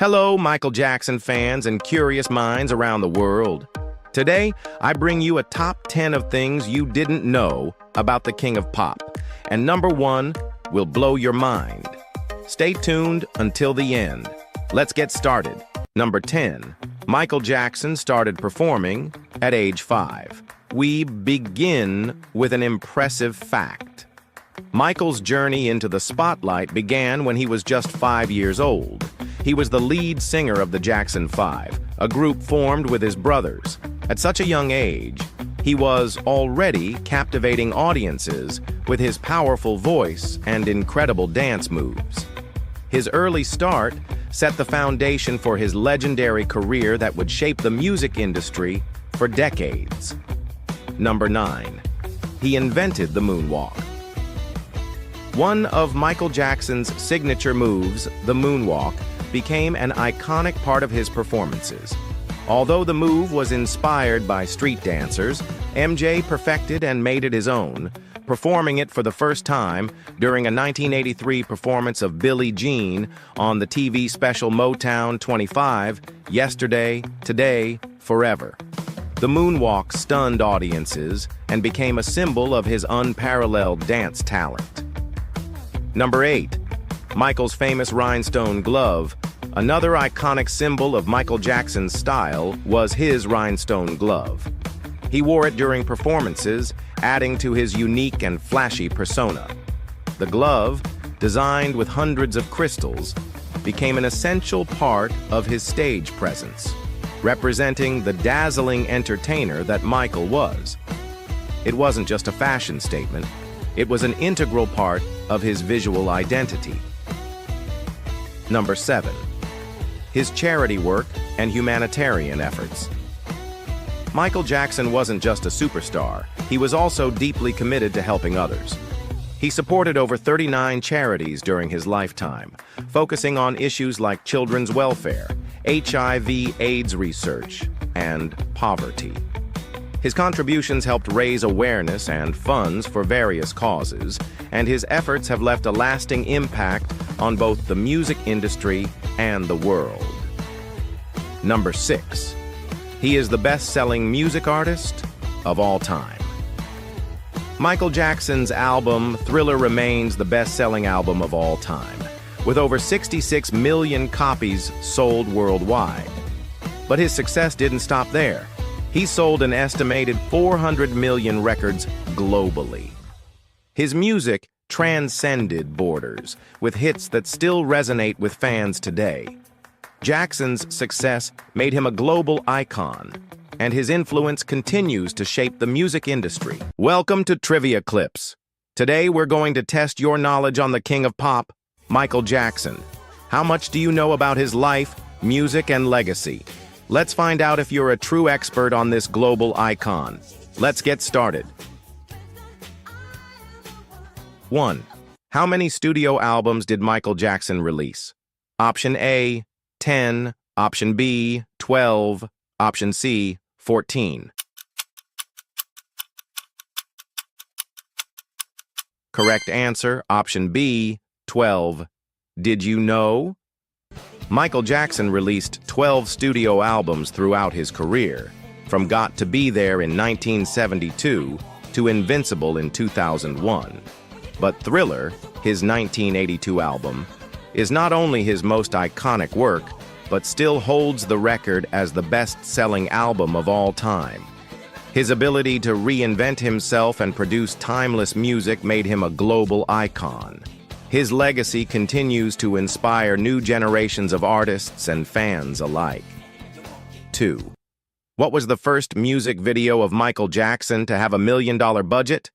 Hello, Michael Jackson fans and curious minds around the world. Today, I bring you a top 10 of things you didn't know about the King of Pop. And number 1 will blow your mind. Stay tuned until the end. Let's get started. Number 10. Michael Jackson started performing at age 5. We begin with an impressive fact. Michael's journey into the spotlight began when he was just 5 years old. He was the lead singer of the Jackson 5, a group formed with his brothers. At such a young age, he was already captivating audiences with his powerful voice and incredible dance moves. His early start set the foundation for his legendary career that would shape the music industry for decades. Number 9. He invented the moonwalk. One of Michael Jackson's signature moves, the moonwalk, became an iconic part of his performances. Although the move was inspired by street dancers, MJ perfected and made it his own, performing it for the first time during a 1983 performance of Billie Jean on the TV special Motown 25, Yesterday, Today, Forever. The moonwalk stunned audiences and became a symbol of his unparalleled dance talent. Number 8. Michael's famous rhinestone glove. Another iconic symbol of Michael Jackson's style was his rhinestone glove. He wore it during performances, adding to his unique and flashy persona. The glove, designed with hundreds of crystals, became an essential part of his stage presence, representing the dazzling entertainer that Michael was. It wasn't just a fashion statement, it was an integral part of his visual identity. Number 7. His charity work and humanitarian efforts. Michael Jackson wasn't just a superstar, he was also deeply committed to helping others. He supported over 39 charities during his lifetime, focusing on issues like children's welfare, HIV/AIDS research, and poverty. His contributions helped raise awareness and funds for various causes, and his efforts have left a lasting impact on both the music industry and the world. Number 6. He is the best-selling music artist of all time. Michael Jackson's album Thriller remains the best-selling album of all time, with over 66 million copies sold worldwide. But his success didn't stop there. He sold an estimated 400 million records globally. His music transcended borders, with hits that still resonate with fans today. Jackson's success made him a global icon, and his influence continues to shape the music industry. Welcome to Trivia Clips. Today we're going to test your knowledge on the King of Pop, Michael Jackson. How much do you know about his life, music, and legacy? Let's find out if you're a true expert on this global icon. Let's get started. 1. How many studio albums did Michael Jackson release? Option A, 10, option B, 12, option C, 14. Correct answer, option B, 12. Did you know? Michael Jackson released 12 studio albums throughout his career, from Got to Be There in 1972 to Invincible in 2001. But Thriller, his 1982 album, is not only his most iconic work, but still holds the record as the best-selling album of all time. His ability to reinvent himself and produce timeless music made him a global icon. His legacy continues to inspire new generations of artists and fans alike. 2. What was the first music video of Michael Jackson to have $1 million budget?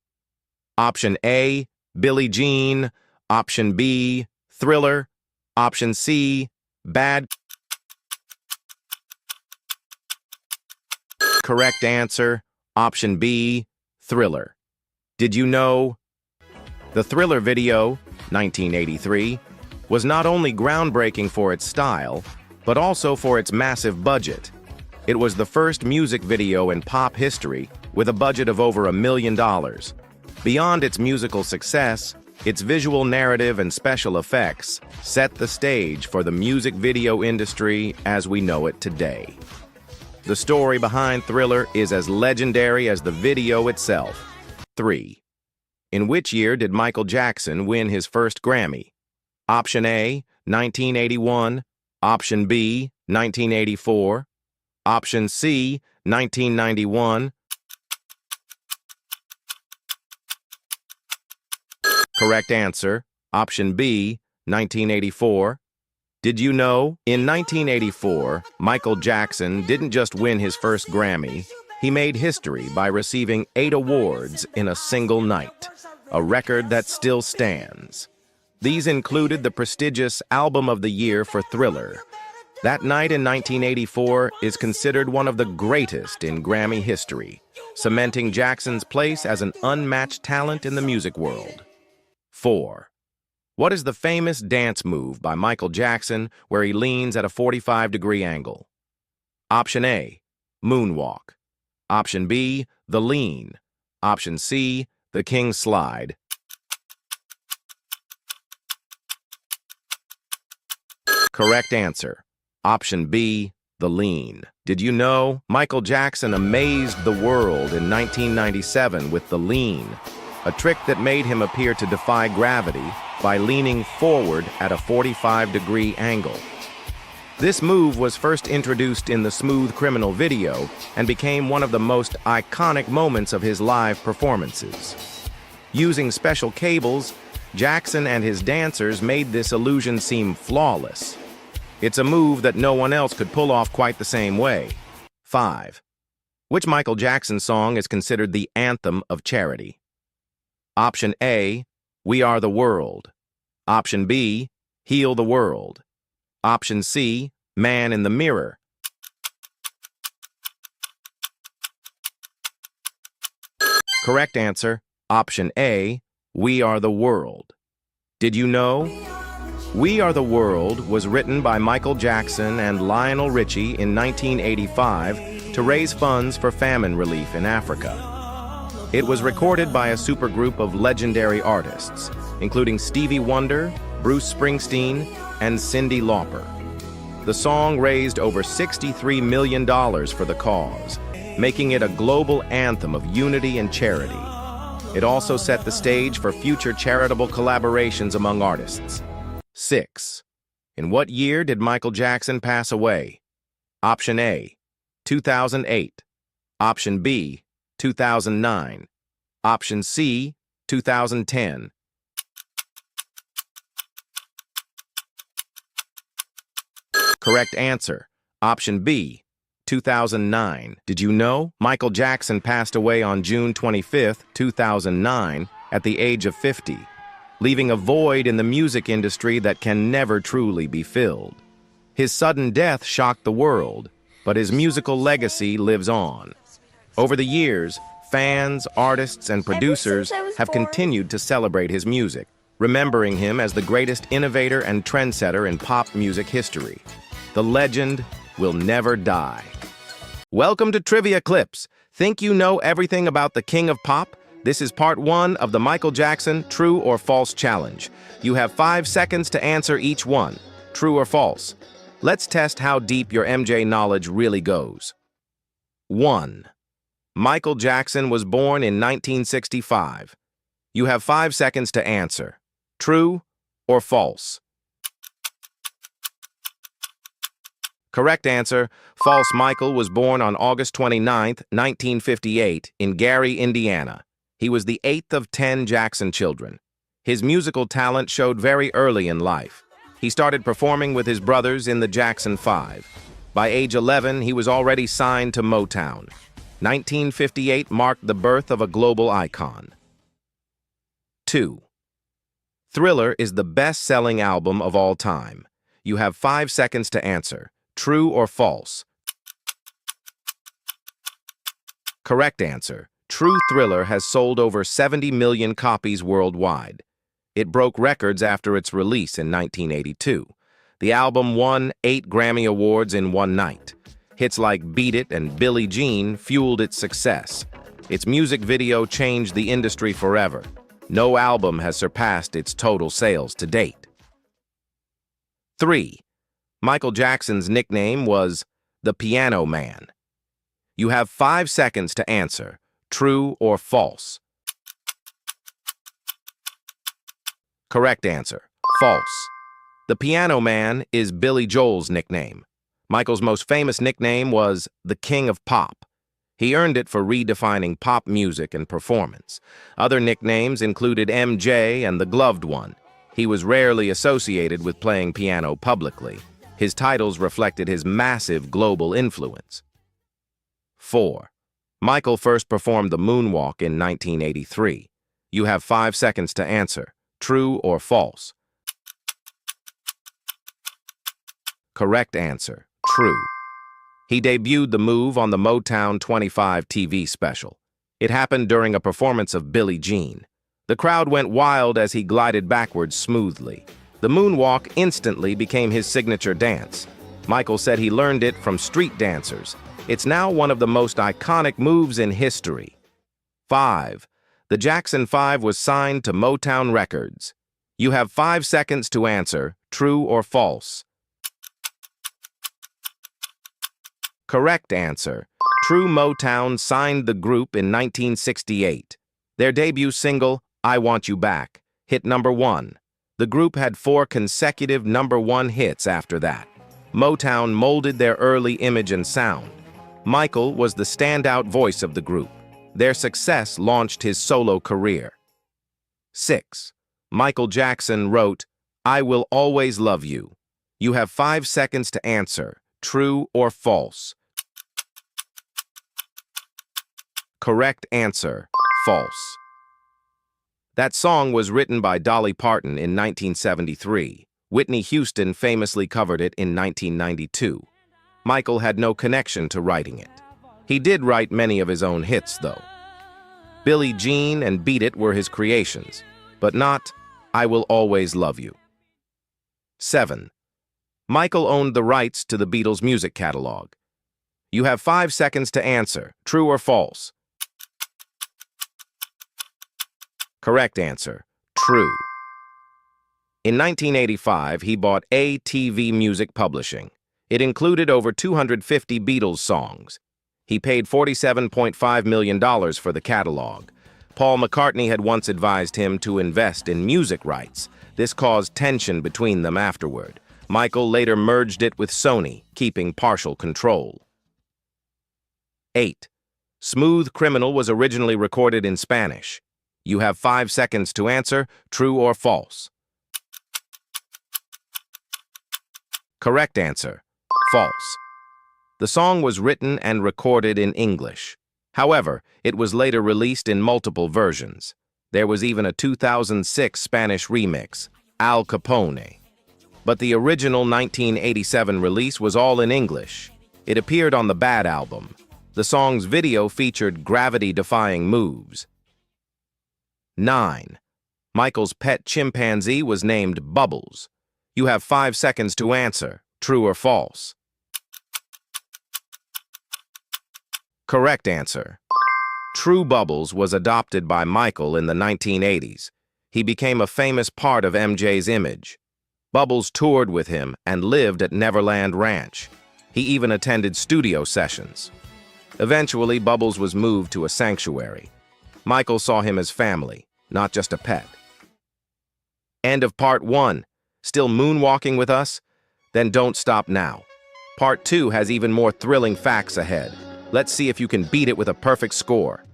Option A, Billie Jean. Option B, Thriller. Option C, Bad. Correct answer, option B, Thriller. Did you know? The Thriller video, 1983, was not only groundbreaking for its style, but also for its massive budget. It was the first music video in pop history with a budget of over $1 million. Beyond its musical success, Its visual narrative and special effects set the stage for the music video industry as we know it today. The story behind Thriller is as legendary as the video itself. 3. In which year did Michael Jackson win his first Grammy? Option A, 1981. Option B, 1984. Option C, 1991. Correct answer, option B, 1984. Did you know? In 1984, Michael Jackson didn't just win his first Grammy, he made history by receiving 8 awards in a single night, a record that still stands. These included the prestigious Album of the Year for Thriller. That night in 1984 is considered one of the greatest in Grammy history, cementing Jackson's place as an unmatched talent in the music world. 4. What is the famous dance move by Michael Jackson where he leans at a 45-degree angle? Option A, moonwalk. Option B, the lean. Option C, the King slide. Correct answer, option B, the lean. Did you know Michael Jackson amazed the world in 1997 with the lean, a trick that made him appear to defy gravity by leaning forward at a 45-degree angle. This move was first introduced in the Smooth Criminal video and became one of the most iconic moments of his live performances. Using special cables, Jackson and his dancers made this illusion seem flawless. It's a move that no one else could pull off quite the same way. 5. Which Michael Jackson song is considered the anthem of charity? Option A, We Are the World. Option B, Heal the World. Option C, Man in the Mirror. Correct answer, option A, We Are the World. Did you know? We Are the World was written by Michael Jackson and Lionel Richie in 1985 to raise funds for famine relief in Africa. It was recorded by a supergroup of legendary artists, including Stevie Wonder, Bruce Springsteen, and Cyndi Lauper. The song raised over $63 million for the cause, making it a global anthem of unity and charity. It also set the stage for future charitable collaborations among artists. 6. In what year did Michael Jackson pass away? Option A, 2008. Option B, 2009. Option C, 2010. Correct answer, option B, 2009. Did you know Michael Jackson passed away on June 25, 2009, at the age of 50, leaving a void in the music industry that can never truly be filled? His sudden death shocked the world, but his musical legacy lives on. Over the years, fans, artists, and producers have continued to celebrate his music, remembering him as the greatest innovator and trendsetter in pop music history. The legend will never die. Welcome to Trivia Clips. Think you know everything about the King of Pop? This is part 1 of the Michael Jackson True or False Challenge. You have 5 seconds to answer each one, true or false. Let's test how deep your MJ knowledge really goes. 1. Michael Jackson was born in 1965. You have 5 seconds to answer. True or false? Correct answer, false. Michael was born on August 29, 1958, in Gary, Indiana. He was the 8th of 10 Jackson children. His musical talent showed very early in life. He started performing with his brothers in the Jackson 5. By age 11, he was already signed to Motown. 1958 marked the birth of a global icon. 2. Thriller is the best-selling album of all time. You have 5 seconds to answer. True or false? Correct answer. True. Thriller has sold over 70 million copies worldwide. It broke records after its release in 1982. The album won 8 Grammy Awards in one night. Hits like Beat It and Billie Jean fueled its success. Its music video changed the industry forever. No album has surpassed its total sales to date. 3. Michael Jackson's nickname was the Piano Man. You have 5 seconds to answer, true or false. Correct answer, false. The Piano Man is Billy Joel's nickname. Michael's most famous nickname was the King of Pop. He earned it for redefining pop music and performance. Other nicknames included MJ and the Gloved One. He was rarely associated with playing piano publicly. His titles reflected his massive global influence. 4. Michael first performed the moonwalk in 1983. You have 5 seconds to answer, true or false. Correct answer, true. He debuted the move on the Motown 25 TV special. It happened during a performance of Billie Jean. The crowd went wild as he glided backwards smoothly. The moonwalk instantly became his signature dance. Michael said he learned it from street dancers. It's now one of the most iconic moves in history. 5. The Jackson 5 was signed to Motown Records. You have 5 seconds to answer, true or false. Correct answer. True. Motown signed the group in 1968. Their debut single, I Want You Back, hit #1. The group had 4 consecutive #1 hits after that. Motown molded their early image and sound. Michael was the standout voice of the group. Their success launched his solo career. 6. Michael Jackson wrote, I Will Always Love You. You have 5 seconds to answer, true or false. Correct answer, false. That song was written by Dolly Parton in 1973. Whitney Houston famously covered it in 1992. Michael had no connection to writing it. He did write many of his own hits, though. Billie Jean and Beat It were his creations, but not I Will Always Love You. 7. Michael owned the rights to the Beatles' music catalog. You have 5 seconds to answer, true or false. Correct answer, true. In 1985, he bought ATV Music Publishing. It included over 250 Beatles songs. He paid $47.5 million for the catalog. Paul McCartney had once advised him to invest in music rights. This caused tension between them afterward. Michael later merged it with Sony, keeping partial control. 8. Smooth Criminal was originally recorded in Spanish. You have 5 seconds to answer, true or false. Correct answer, false. The song was written and recorded in English. However, it was later released in multiple versions. There was even a 2006 Spanish remix, Al Capone. But the original 1987 release was all in English. It appeared on the Bad album. The song's video featured gravity-defying moves. 9. Michael's pet chimpanzee was named Bubbles. You have 5 seconds to answer, true or false. Correct answer. True. Bubbles was adopted by Michael in the 1980s. He became a famous part of MJ's image. Bubbles toured with him and lived at Neverland Ranch. He even attended studio sessions. Eventually, Bubbles was moved to a sanctuary. Michael saw him as family, not just a pet. End of part 1. Still moonwalking with us? Then don't stop now. Part 2 has even more thrilling facts ahead. Let's see if you can beat it with a perfect score.